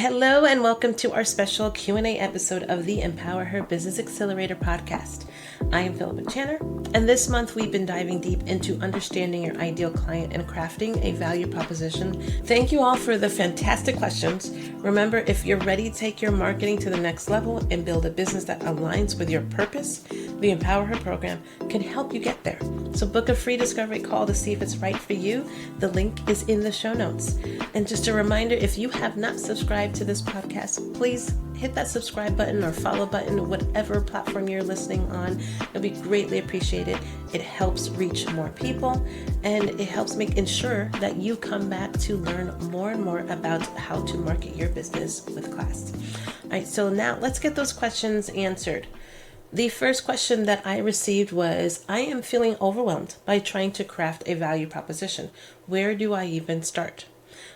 Hello and welcome to our special Q&A episode of the EmpowerHer Business Accelerator podcast. I am Philippa Channer, and this month we've been diving deep into understanding your ideal client and crafting a value proposition. Thank you all for the fantastic questions. Remember, if you're ready to take your marketing to the next level and build a business that aligns with your purpose, the EmpowerHer program can help you get there. So book a free discovery call to see if it's right for you. The link is in the show notes. And just a reminder, if you have not subscribed to this podcast, please hit that subscribe button or follow button, whatever platform you're listening on. It'll be greatly appreciated. It helps reach more people, and it helps ensure that you come back to learn more and more about how to market your business with class. All right, so now let's get those questions answered. The first question that I received was, I am feeling overwhelmed by trying to craft a value proposition. Where do I even start?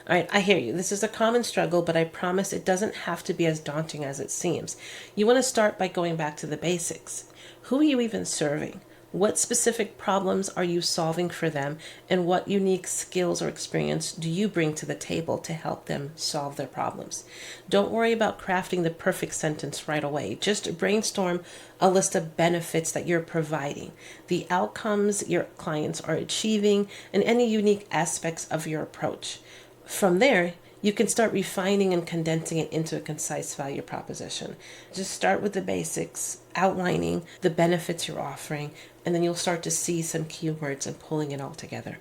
All right, I hear you. This is a common struggle, but I promise it doesn't have to be as daunting as it seems. You want to start by going back to the basics. Who are you even serving? What specific problems are you solving for them? And what unique skills or experience do you bring to the table to help them solve their problems? Don't worry about crafting the perfect sentence right away. Just brainstorm a list of benefits that you're providing, the outcomes your clients are achieving, and any unique aspects of your approach. From there, you can start refining and condensing it into a concise value proposition. Just start with the basics, outlining the benefits you're offering, and then you'll start to see some keywords and pulling it all together.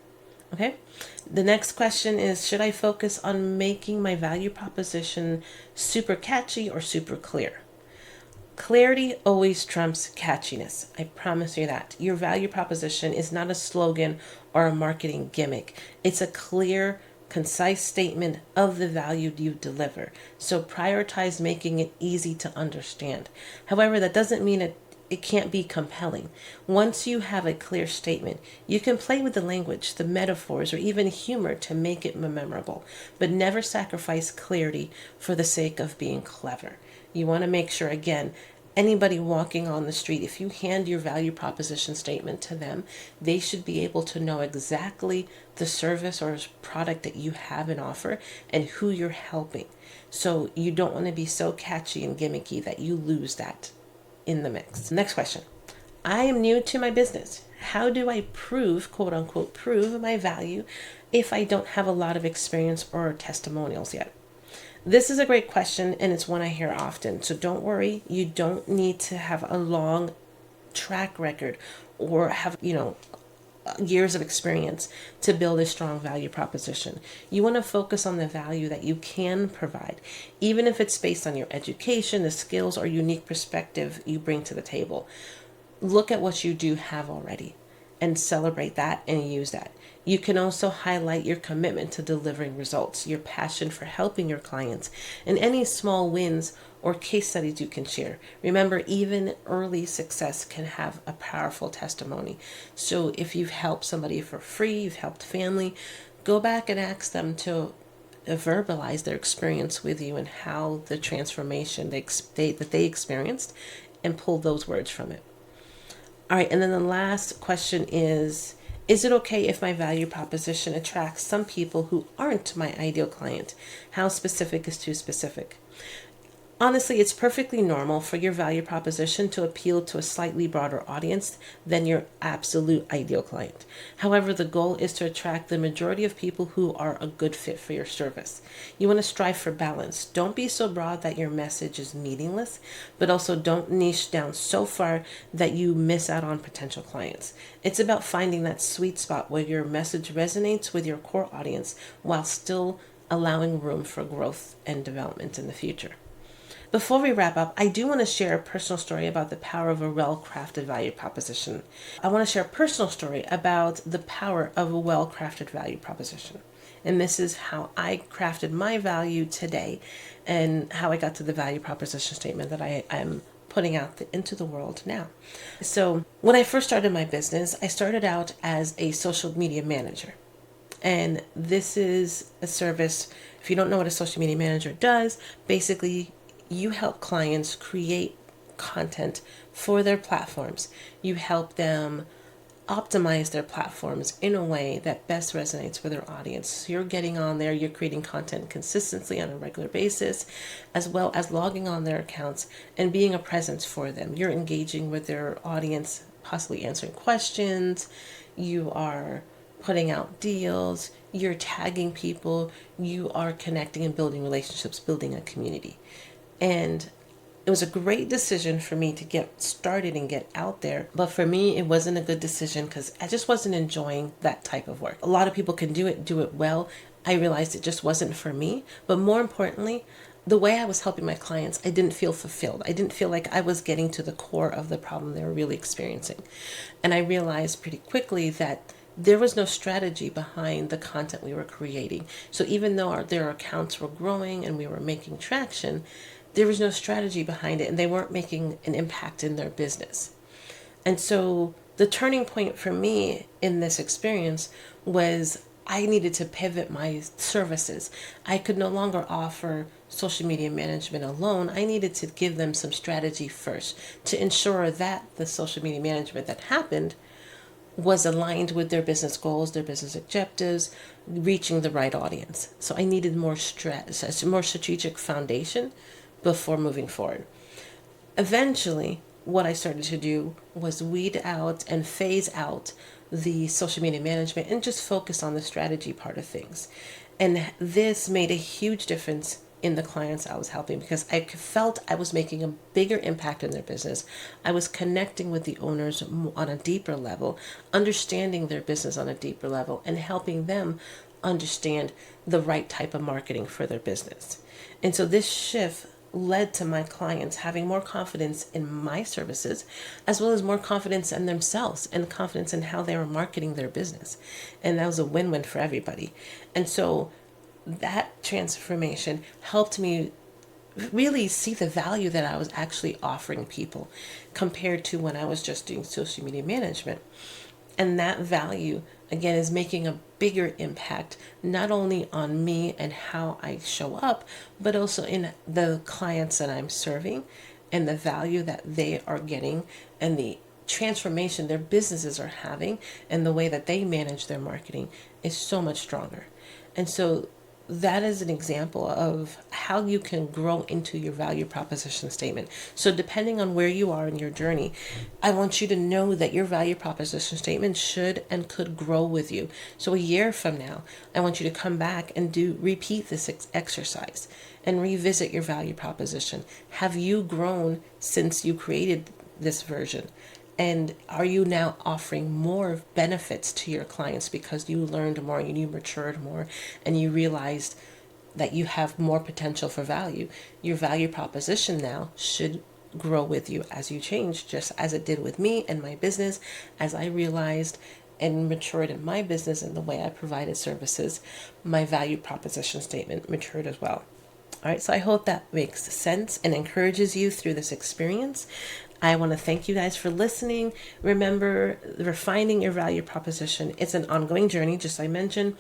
Okay? The next question is, should I focus on making my value proposition super catchy or super clear? Clarity always trumps catchiness. I promise you that. Your value proposition is not a slogan or a marketing gimmick. It's a clear, concise statement of the value you deliver. So prioritize making it easy to understand. However, that doesn't mean it can't be compelling. Once you have a clear statement, you can play with the language, the metaphors, or even humor to make it memorable, but never sacrifice clarity for the sake of being clever. You want to make sure, again, anybody walking on the street, if you hand your value proposition statement to them, they should be able to know exactly the service or product that you have and offer and who you're helping. So you don't want to be so catchy and gimmicky that you lose that in the mix. Next question. I am new to my business. How do I prove, quote unquote, prove my value if I don't have a lot of experience or testimonials yet? This is a great question, and it's one I hear often. So don't worry, you don't need to have a long track record or have, years of experience to build a strong value proposition. You want to focus on the value that you can provide, even if it's based on your education, the skills, or unique perspective you bring to the table. Look at what you do have already and celebrate that and use that. You can also highlight your commitment to delivering results, your passion for helping your clients, and any small wins or case studies you can share. Remember, even early success can have a powerful testimony. So if you've helped somebody for free, you've helped family, go back and ask them to verbalize their experience with you and how the transformation that they experienced, and pull those words from it. All right, and then the last question is it okay if my value proposition attracts some people who aren't my ideal client? How specific is too specific? Honestly, it's perfectly normal for your value proposition to appeal to a slightly broader audience than your absolute ideal client. However, the goal is to attract the majority of people who are a good fit for your service. You want to strive for balance. Don't be so broad that your message is meaningless, but also don't niche down so far that you miss out on potential clients. It's about finding that sweet spot where your message resonates with your core audience while still allowing room for growth and development in the future. Before we wrap up, I do want to share a personal story about the power of a well-crafted value proposition. I want to share a personal story about the power of a well-crafted value proposition. And this is how I crafted my value today and how I got to the value proposition statement that I am putting out into the world now. So when I first started my business, I started out as a social media manager. And this is a service, if you don't know what a social media manager does, basically you help clients create content for their platforms. You help them optimize their platforms in a way that best resonates with their audience. So you're getting on there, you're creating content consistently on a regular basis, as well as logging on their accounts and being a presence for them. You're engaging with their audience, possibly answering questions, you are putting out deals, you're tagging people, you are connecting and building relationships, building a community. And it was a great decision for me to get started and get out there. But for me, it wasn't a good decision because I just wasn't enjoying that type of work. A lot of people can do it well. I realized it just wasn't for me. But more importantly, the way I was helping my clients, I didn't feel fulfilled. I didn't feel like I was getting to the core of the problem they were really experiencing. And I realized pretty quickly that there was no strategy behind the content we were creating. So even though their accounts were growing and we were making traction, there was no strategy behind it and they weren't making an impact in their business. And so the turning point for me in this experience was I needed to pivot my services. I could no longer offer social media management alone. I needed to give them some strategy first to ensure that the social media management that happened was aligned with their business goals, their business objectives, reaching the right audience. So I needed more strategic foundation before moving forward. Eventually, what I started to do was weed out and phase out the social media management and just focus on the strategy part of things. And this made a huge difference in the clients I was helping because I felt I was making a bigger impact in their business. I was connecting with the owners on a deeper level, understanding their business on a deeper level, and helping them understand the right type of marketing for their business. And so this shift led to my clients having more confidence in my services, as well as more confidence in themselves and confidence in how they were marketing their business. And that was a win-win for everybody. And so that transformation helped me really see the value that I was actually offering people compared to when I was just doing social media management. And that value, again, is making a bigger impact, not only on me and how I show up, but also in the clients that I'm serving and the value that they are getting and the transformation their businesses are having and the way that they manage their marketing is so much stronger. And so that is an example of how you can grow into your value proposition statement. So depending on where you are in your journey, I want you to know that your value proposition statement should and could grow with you. So a year from now, I want you to come back and repeat this exercise and revisit your value proposition. Have you grown since you created this version? And are you now offering more benefits to your clients because you learned more and you matured more and you realized that you have more potential for value? Your value proposition now should grow with you as you change, just as it did with me and my business. As I realized and matured in my business and the way I provided services, my value proposition statement matured as well. All right, so I hope that makes sense and encourages you through this experience. I want to thank you guys for listening. Remember, refining your value proposition. It's an ongoing journey, just like I mentioned,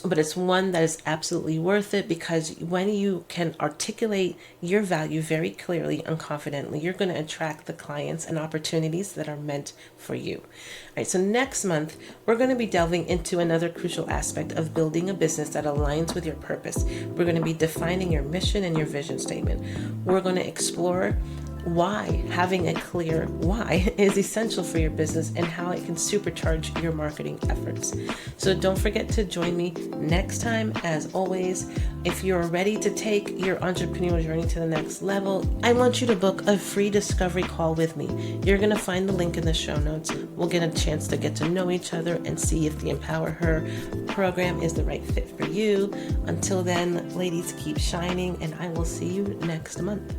but it's one that is absolutely worth it because when you can articulate your value very clearly and confidently, you're going to attract the clients and opportunities that are meant for you. All right, so next month, we're going to be delving into another crucial aspect of building a business that aligns with your purpose. We're going to be defining your mission and your vision statement. We're going to explore why having a clear why is essential for your business and how it can supercharge your marketing efforts. So don't forget to join me next time. As always, if you're ready to take your entrepreneurial journey to the next level, I want you to book a free discovery call with me. You're going to find the link in the show notes. We'll get a chance to get to know each other and see if the Empower Her program is the right fit for you. Until then, ladies, keep shining, and I will see you next month.